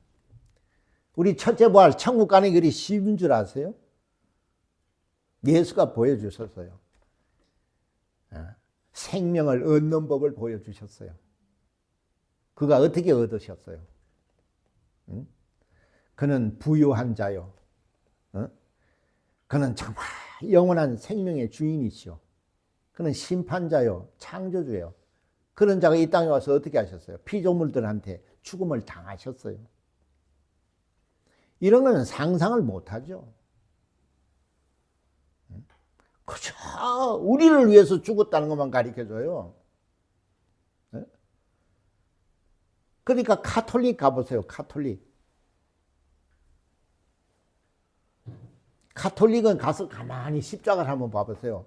우리 첫째 부활 천국 가는 길이 쉬운 줄 아세요? 예수가 보여주셨어요. 예? 생명을 얻는 법을 보여주셨어요. 그가 어떻게 얻으셨어요? 응? 그는 부유한 자요. 어? 그는 정말 영원한 생명의 주인이시오. 그는 심판자요. 창조주예요. 그런 자가 이 땅에 와서 어떻게 하셨어요? 피조물들한테 죽음을 당하셨어요. 이런 거는 상상을 못하죠. 그저 우리를 위해서 죽었다는 것만 가르쳐줘요. 그러니까 카톨릭 가보세요. 카톨릭은 가서 가만히 십자가를 한번 봐보세요.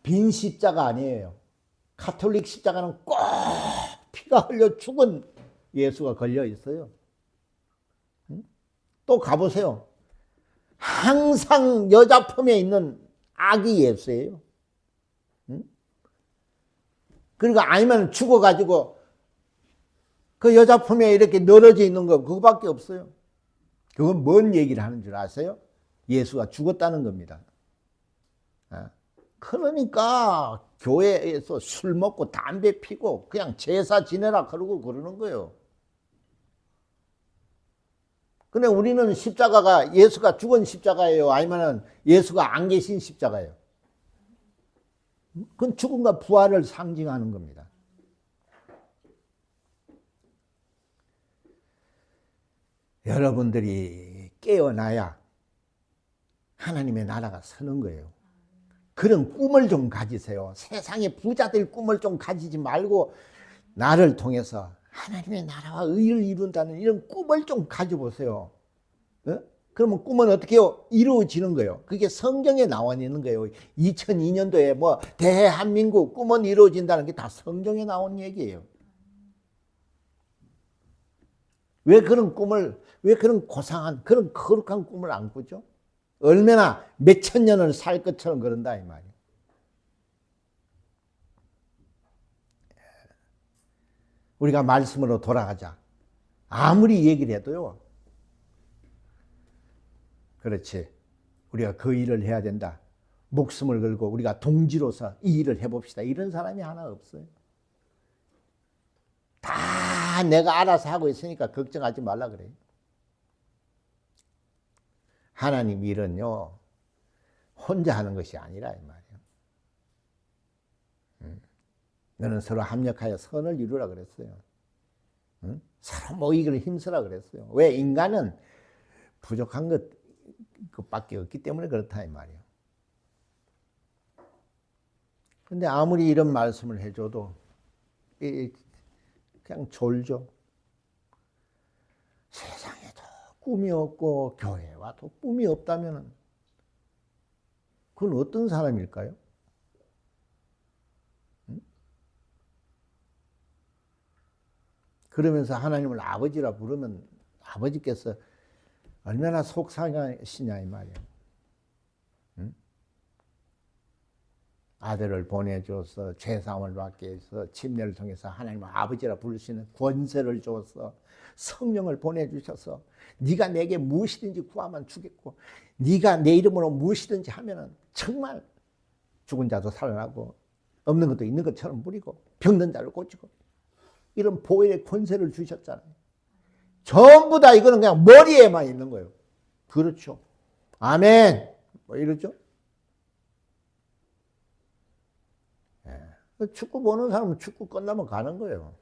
빈 십자가 아니에요. 카톨릭 십자가는 꼭 피가 흘려 죽은 예수가 걸려 있어요. 또 가보세요. 항상 여자 품에 있는 아기 예수예요. 그러니까 아니면 죽어가지고 그 여자 품에 이렇게 늘어져 있는 거 그거밖에 없어요. 그건 뭔 얘기를 하는 줄 아세요? 예수가 죽었다는 겁니다. 그러니까 교회에서 술 먹고 담배 피고 그냥 제사 지내라 그러고 그러는 거예요. 근데 우리는 십자가가 예수가 죽은 십자가예요? 아니면 예수가 안 계신 십자가예요? 그건 죽음과 부활을 상징하는 겁니다. 여러분들이 깨어나야 하나님의 나라가 서는 거예요. 그런 꿈을 좀 가지세요. 세상의 부자들 꿈을 좀 가지지 말고 나를 통해서 하나님의 나라와 의를 이룬다는 이런 꿈을 좀 가져보세요. 어? 그러면 꿈은 어떻게 이루어지는 거예요? 그게 성경에 나와 있는 거예요. 2002년도에 뭐 대한민국 꿈은 이루어진다는 게 다 성경에 나온 얘기예요. 왜 그런 꿈을, 왜 그런 고상한, 그런 거룩한 꿈을 안 꾸죠? 얼마나 몇천 년을 살 것처럼 그런다 이 말이에요. 우리가 말씀으로 돌아가자. 아무리 얘기를 해도요. 그렇지. 우리가 그 일을 해야 된다. 목숨을 걸고 우리가 동지로서 이 일을 해봅시다. 이런 사람이 하나 없어요. 다 내가 알아서 하고 있으니까 걱정하지 말라 그래요. 하나님 일은요. 혼자 하는 것이 아니라 이 말이에요. 너는 서로 합력하여 선을 이루라 그랬어요. 서로 모이기를 힘쓰라 그랬어요. 왜? 인간은 부족한 것밖에 없기 때문에 그렇다 이 말이에요. 근데 아무리 이런 말씀을 해줘도 그냥 졸죠. 세상에도 꿈이 없고 교회와도 꿈이 없다면 그건 어떤 사람일까요? 그러면서 하나님을 아버지라 부르면 아버지께서 얼마나 속상하시냐 이 말이에요. 아들을 보내줘서 죄사함을 받게 해서 침례를 통해서 하나님을 아버지라 부를 수 있는 권세를 줘서 성령을 보내주셔서 네가 내게 무엇이든지 구하면 주겠고 네가 내 이름으로 무엇이든지 하면은 정말 죽은 자도 살아나고 없는 것도 있는 것처럼 부리고 병든 자를 고치고 이런 보혈의 권세를 주셨잖아요. 전부 다 이거는 그냥 머리에만 있는 거예요. 그렇죠. 아멘. 뭐 이러죠. 축구 보는 사람은 축구 끝나면 가는 거예요.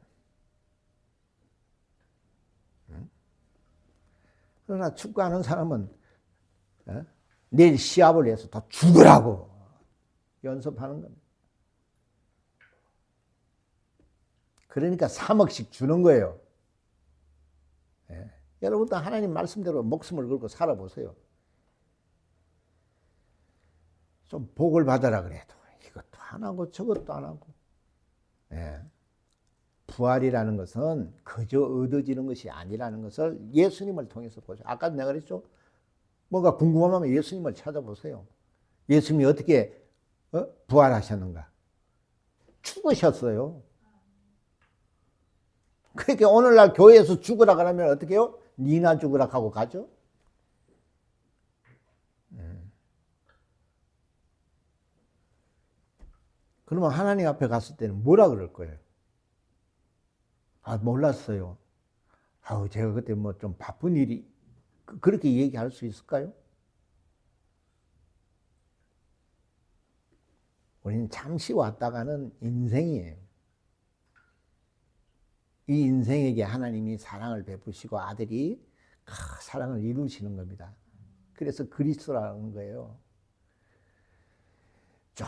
그러나 축구하는 사람은 내일 시합을 해서 더 죽으라고 연습하는 겁니다. 그러니까 3억씩 주는 거예요. 여러분도 하나님 말씀대로 목숨을 걸고 살아보세요. 좀 복을 받아라 그래도 이것도 안 하고 저것도 안 하고 부활이라는 것은 그저 얻어지는 것이 아니라는 것을 예수님을 통해서 보죠. 아까 내가 그랬죠. 뭔가 궁금하면 예수님을 찾아보세요. 예수님이 어떻게 부활하셨는가? 죽으셨어요. 그러니까 오늘날 교회에서 죽으라 그러면 어떻게 해요? 니나 죽으라 하고 가죠. 그러면 하나님 앞에 갔을 때는 뭐라 그럴 거예요? 아, 몰랐어요. 아우, 제가 그때 뭐 좀 바쁜 일이, 그렇게 얘기할 수 있을까요? 우리는 잠시 왔다가는 인생이에요. 이 인생에게 하나님이 사랑을 베푸시고 아들이 사랑을 이루시는 겁니다. 그래서 그리스도라는 거예요. 좀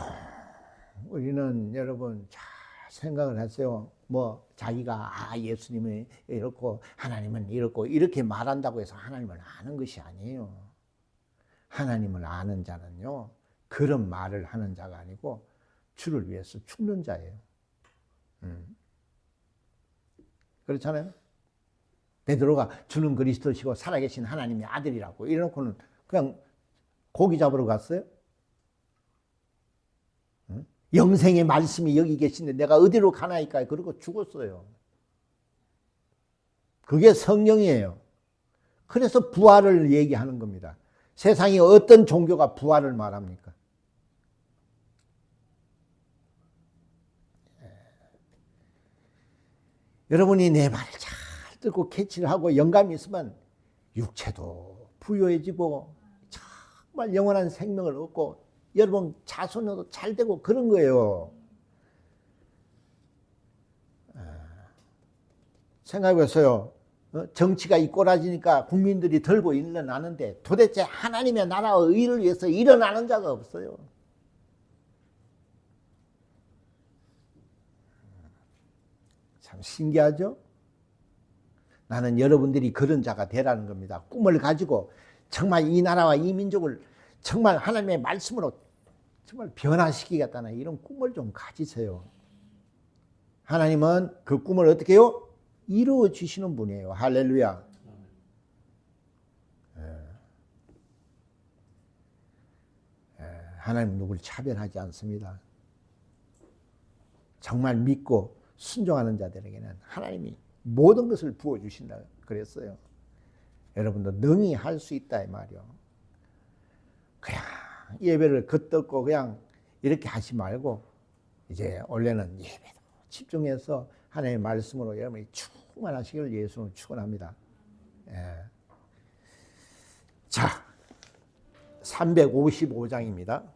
우리는 여러분 잘 생각을 하세요. 뭐 자기가 예수님은 이렇고 하나님은 이렇고 이렇게 말한다고 해서 하나님을 아는 것이 아니에요. 하나님을 아는 자는요, 그런 말을 하는 자가 아니고 주를 위해서 죽는 자예요. 그렇잖아요. 베드로가 주는 그리스도시고 살아계신 하나님의 아들이라고 이래놓고는 그냥 고기 잡으러 갔어요. 영생의 말씀이 여기 계신데 내가 어디로 가나이까? 그러고 죽었어요. 그게 성령이에요. 그래서 부활을 얘기하는 겁니다. 세상에 어떤 종교가 부활을 말합니까? 여러분이 내 말을 잘 듣고 캐치를 하고 영감이 있으면 육체도 부유해지고 정말 영원한 생명을 얻고 여러분 자손도 잘 되고 그런 거예요. 생각해보세요. 정치가 이 꼬라지니까 국민들이 들고 일어나는데 도대체 하나님의 나라와 의를 위해서 일어나는 자가 없어요. 참 신기하죠? 나는 여러분들이 그런 자가 되라는 겁니다. 꿈을 가지고 정말 이 나라와 이 민족을 정말 하나님의 말씀으로 정말 변화시키겠다는 이런 꿈을 좀 가지세요. 하나님은 그 꿈을 어떻게 해요? 이루어 주시는 분이에요. 할렐루야. 하나님 누구를 차별하지 않습니다. 정말 믿고 순종하는 자들에게는 하나님이 모든 것을 부어주신다 그랬어요. 여러분도 능히 할 수 있다 이 말이요. 그냥 예배를 겉듣고 그냥 이렇게 하지 말고 이제 원래는 예배도 집중해서 하나님의 말씀으로 여러분이 충만하시기를 예수는 축원합니다. 예. 자, 355장입니다.